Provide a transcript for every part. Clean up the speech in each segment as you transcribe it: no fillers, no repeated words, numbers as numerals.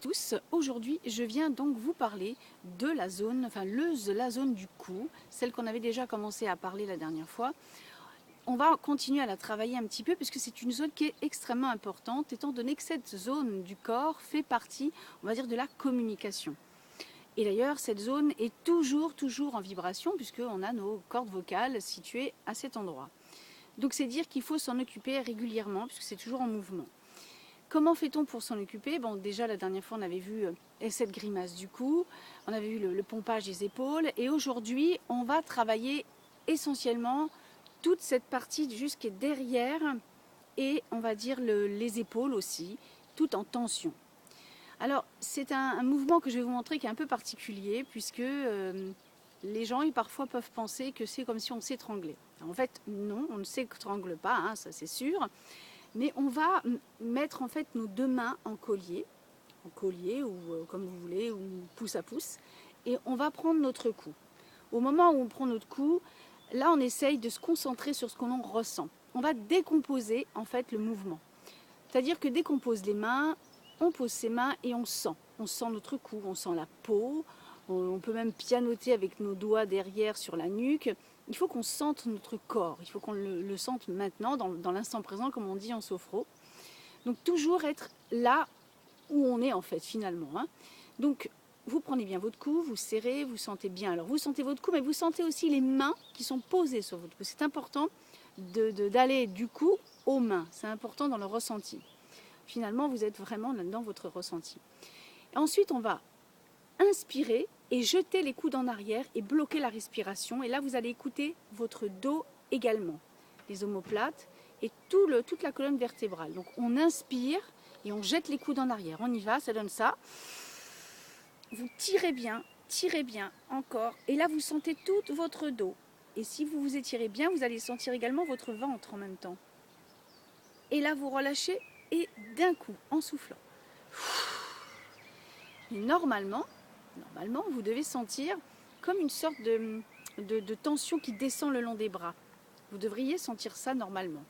Tous, aujourd'hui je viens donc vous parler de la zone, la zone du cou, celle qu'on avait déjà commencé à parler la dernière fois. On va continuer à la travailler un petit peu puisque c'est une zone qui est extrêmement importante étant donné que cette zone du corps fait partie, on va dire, de la communication. Et d'ailleurs cette zone est toujours en vibration puisqu'on a nos cordes vocales situées à cet endroit. Donc c'est dire qu'il faut s'en occuper régulièrement puisque c'est toujours en mouvement. Comment fait-on pour s'en occuper? Bon, déjà la dernière fois on avait vu cette grimace du cou, on avait vu le pompage des épaules et aujourd'hui on va travailler essentiellement toute cette partie jusqu'à derrière et on va dire les épaules aussi, tout en tension. Alors c'est un mouvement que je vais vous montrer qui est un peu particulier puisque les gens parfois peuvent penser que c'est comme si on s'étranglait. En fait non, on ne s'étrangle pas, hein, ça c'est sûr. Mais on va mettre en fait nos deux mains en collier ou comme vous voulez, ou pouce à pouce, et on va prendre notre cou. Au moment où on prend notre cou, là on essaye de se concentrer sur ce que l'on ressent. On va décomposer en fait le mouvement. C'est-à-dire que dès qu'on pose les mains, on pose ses mains et on sent. On sent notre cou, on sent la peau, on peut même pianoter avec nos doigts derrière sur la nuque. Il faut qu'on sente notre corps, il faut qu'on le sente maintenant, dans l'instant présent, comme on dit en sophro. Donc toujours être là où on est en fait finalement. Hein. Donc vous prenez bien votre cou, vous serrez, vous sentez bien. Alors vous sentez votre cou, mais vous sentez aussi les mains qui sont posées sur votre cou. C'est important d'aller du cou aux mains, c'est important dans le ressenti. Finalement vous êtes vraiment là-dedans votre ressenti. Et ensuite on va inspirer et jeter les coudes en arrière et bloquer la respiration. Et là, vous allez écouter votre dos également, les omoplates et toute la colonne vertébrale. Donc, on inspire et on jette les coudes en arrière. On y va, ça donne ça. Vous tirez bien encore. Et là, vous sentez tout votre dos. Et si vous vous étirez bien, vous allez sentir également votre ventre en même temps. Et là, vous relâchez et d'un coup, en soufflant. Et normalement, vous devez sentir comme une sorte de tension qui descend le long des bras. Vous devriez sentir ça normalement.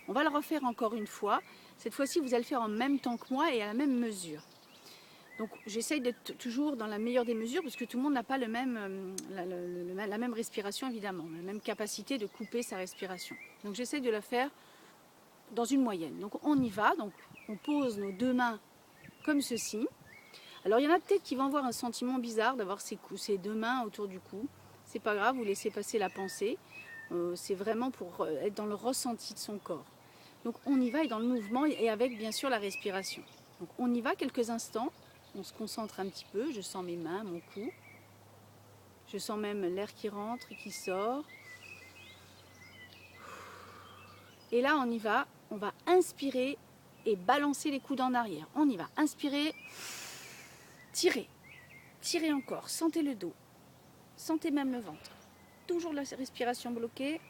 On va le refaire encore une fois. Cette fois-ci, vous allez le faire en même temps que moi et à la même mesure. Donc, j'essaye d'être toujours dans la meilleure des mesures parce que tout le monde n'a pas la même respiration, évidemment, la même capacité de couper sa respiration. Donc, j'essaye de la faire dans une moyenne. Donc, on y va. Donc, on pose nos deux mains comme ceci. Alors il y en a peut-être qui vont avoir un sentiment bizarre d'avoir ces deux mains autour du cou. C'est pas grave, vous laissez passer la pensée. C'est vraiment pour être dans le ressenti de son corps. Donc on y va et dans le mouvement et avec bien sûr la respiration. Donc on y va quelques instants, on se concentre un petit peu, je sens mes mains, mon cou. Je sens même l'air qui rentre et qui sort. Et là on y va, on va inspirer et balancer les coudes en arrière. On y va, inspirer. Tirez, tirez encore, sentez le dos, sentez même le ventre. Toujours la respiration bloquée.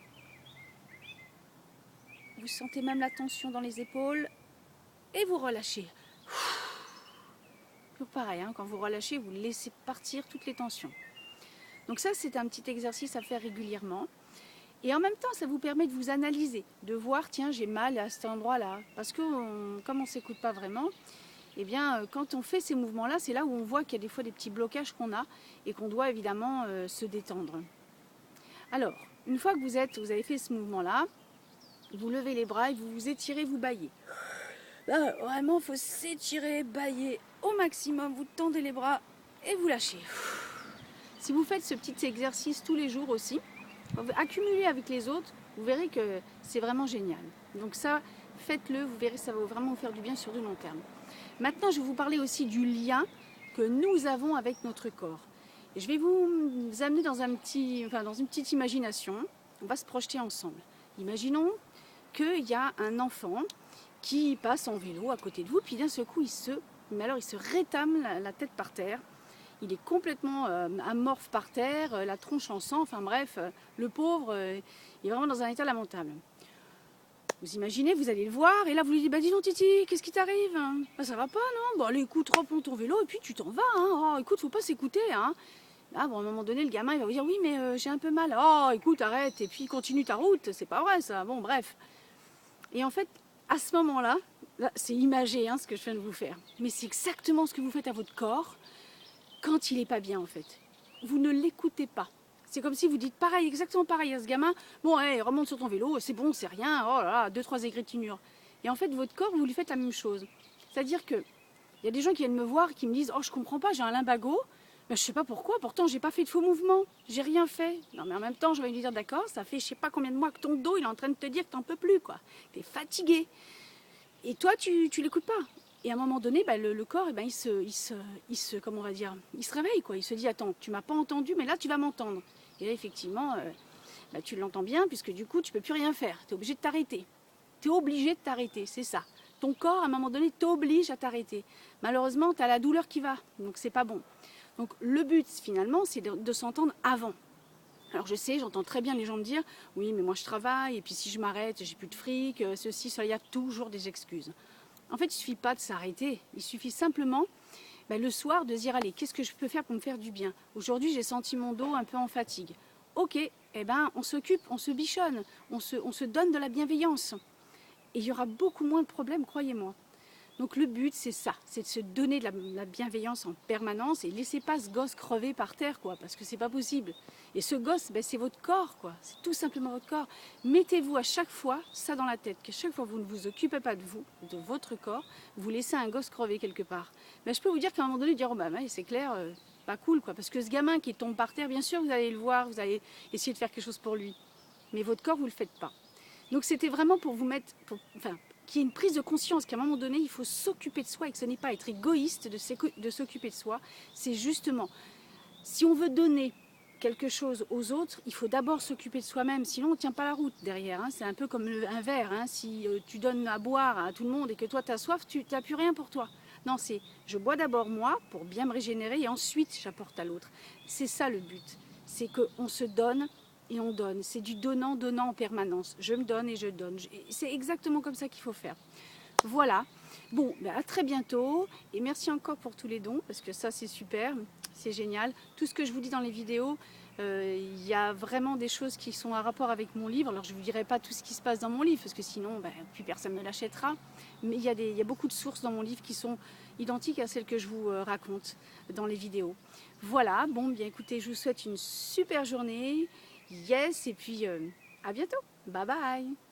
Vous sentez même la tension dans les épaules et vous relâchez. Toujours pareil, hein, quand vous relâchez, vous laissez partir toutes les tensions. Donc ça, c'est un petit exercice à faire régulièrement. Et en même temps, ça vous permet de vous analyser, de voir, tiens, j'ai mal à cet endroit-là. Parce que comme on ne s'écoute pas vraiment, eh bien, quand on fait ces mouvements-là, c'est là où on voit qu'il y a des fois des petits blocages qu'on a et qu'on doit évidemment se détendre. Alors, une fois que vous avez fait ce mouvement-là, vous levez les bras et vous vous étirez, vous bâillez. Là, vraiment, il faut s'étirer, bâiller au maximum. Vous tendez les bras et vous lâchez. Si vous faites ce petit exercice tous les jours aussi, accumulé avec les autres, vous verrez que c'est vraiment génial. Donc ça, faites-le, vous verrez, ça va vraiment vous faire du bien sur du long terme. Maintenant, je vais vous parler aussi du lien que nous avons avec notre corps. Et je vais vous amener dans une petite imagination. On va se projeter ensemble. Imaginons qu'il y a un enfant qui passe en vélo à côté de vous, puis d'un seul coup, il se rétame la tête par terre. Il est complètement amorphe par terre, la tronche en sang, enfin bref, le pauvre, il est vraiment dans un état lamentable. Vous imaginez, vous allez le voir, et là vous lui dites, bah dis donc Titi, qu'est-ce qui t'arrive? Bah ça va pas, non? Bon allez, écoute, reprends ton vélo, et puis tu t'en vas, hein. Oh, écoute, faut pas s'écouter, hein. Là, bon, à un moment donné, le gamin, il va vous dire, oui, mais j'ai un peu mal. Oh, écoute, arrête, et puis continue ta route, c'est pas vrai ça, bon, bref. Et en fait, à ce moment-là, là, c'est imagé hein, ce que je viens de vous faire. Mais c'est exactement ce que vous faites à votre corps quand il n'est pas bien en fait. Vous ne l'écoutez pas. C'est comme si vous dites pareil, exactement pareil à ce gamin. Bon, hey, remonte sur ton vélo, c'est bon, c'est rien, oh là là, 2-3 égratignures. Et en fait, votre corps, vous lui faites la même chose. C'est-à-dire que il y a des gens qui viennent me voir, qui me disent, oh je comprends pas, j'ai un lumbago. Ben, je sais pas pourquoi, pourtant j'ai pas fait de faux mouvements, j'ai rien fait. Non mais en même temps, je vais lui dire, d'accord, ça fait je sais pas combien de mois que ton dos, il est en train de te dire que t'en peux plus, quoi. T'es fatigué. Et toi, tu l'écoutes pas. Et à un moment donné, bah, le corps, eh ben, comment on va dire, il se réveille, quoi. Il se dit, attends, tu m'as pas entendu, mais là, tu vas m'entendre. Et là, effectivement, bah, tu l'entends bien, puisque du coup, tu peux plus rien faire. Tu es obligé de t'arrêter. Tu es obligé de t'arrêter, c'est ça. Ton corps, à un moment donné, t'oblige à t'arrêter. Malheureusement, tu as la douleur qui va, donc c'est pas bon. Donc le but, finalement, c'est de s'entendre avant. Alors je sais, j'entends très bien les gens me dire, oui, mais moi je travaille, et puis si je m'arrête, j'ai plus de fric, ceci, cela, il y a toujours des excuses. En fait, il ne suffit pas de s'arrêter. Il suffit simplement, le soir, de se dire, allez, qu'est-ce que je peux faire pour me faire du bien? Aujourd'hui, j'ai senti mon dos un peu en fatigue. Ok, eh ben, on s'occupe, on se bichonne, on se donne de la bienveillance. Et il y aura beaucoup moins de problèmes, croyez-moi. Donc le but, c'est ça, c'est de se donner de la bienveillance en permanence et laissez pas ce gosse crever par terre, quoi, parce que c'est pas possible. Et ce gosse, c'est votre corps, quoi, c'est tout simplement votre corps. Mettez-vous à chaque fois ça dans la tête, qu'à chaque fois vous ne vous occupez pas de vous, de votre corps, vous laissez un gosse crever quelque part. Je peux vous dire qu'à un moment donné, dire, oh bah c'est clair, pas cool, quoi, parce que ce gamin qui tombe par terre, bien sûr, vous allez le voir, vous allez essayer de faire quelque chose pour lui, mais votre corps, vous le faites pas. Donc c'était vraiment pour vous mettre, qu'il y ait une prise de conscience qu'à un moment donné, il faut s'occuper de soi et que ce n'est pas être égoïste de s'occuper de soi. C'est justement, si on veut donner quelque chose aux autres, il faut d'abord s'occuper de soi-même, sinon on ne tient pas la route derrière. Hein. C'est un peu comme un verre. Hein. Si tu donnes à boire à tout le monde et que toi tu as soif, tu n'as plus rien pour toi. Non, c'est je bois d'abord moi pour bien me régénérer et ensuite j'apporte à l'autre. C'est ça le but. C'est qu'on se donne et on donne. C'est du donnant-donnant en permanence. Je me donne et je donne. C'est exactement comme ça qu'il faut faire. Voilà. Bon, à très bientôt. Et merci encore pour tous les dons, parce que ça, c'est super. C'est génial. Tout ce que je vous dis dans les vidéos, il y a vraiment des choses qui sont en rapport avec mon livre. Alors, je ne vous dirai pas tout ce qui se passe dans mon livre, parce que sinon, plus personne ne l'achètera. Mais il y a beaucoup de sources dans mon livre qui sont identiques à celles que je vous raconte dans les vidéos. Voilà. Bon, bien écoutez, je vous souhaite une super journée. Yes, et puis à bientôt. Bye bye.